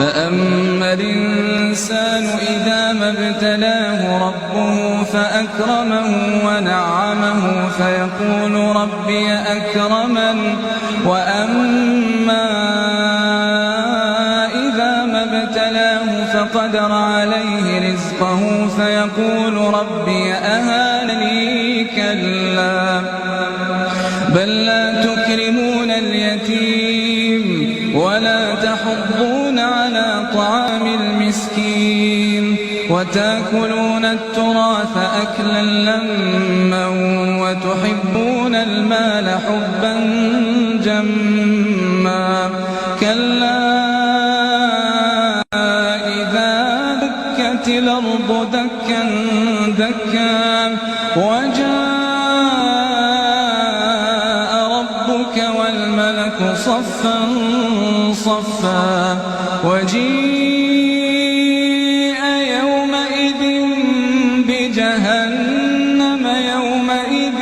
فأما الإنسان إذا ما ابتلاه ربه فأكرمه ونعمه فيقول ربي أكرمن وأما إذا ما ابتلاه فقدر عليه رزقه فيقول ربي أهانني كلا بل لا تكرمون اليتيم ولا تحضون على طعام المسكين وتأكلون التراث أكلا لما وتحبون المال حبا جما كلا إذا دكت الأرض دكا دكا والملك صفا صفا وجيء يومئذ بجهنم يومئذ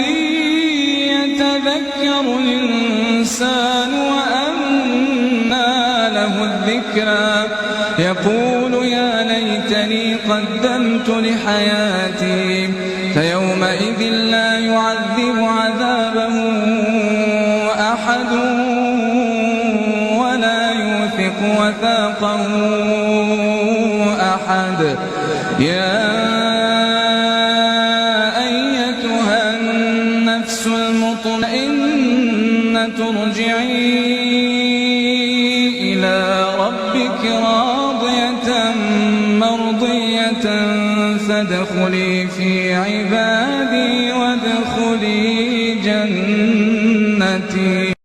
يتذكر الإنسان وأنى له الذكرى يقول يا ليتني قدمت لحياتي فيومئذ لا يعذب عذابه أحد ولا يوثق وثاقه أحد يا أيتها النفس المطمئنة ارجعي إلى ربك راضية مرضية فادخلي في عبادي وادخلي جنتي.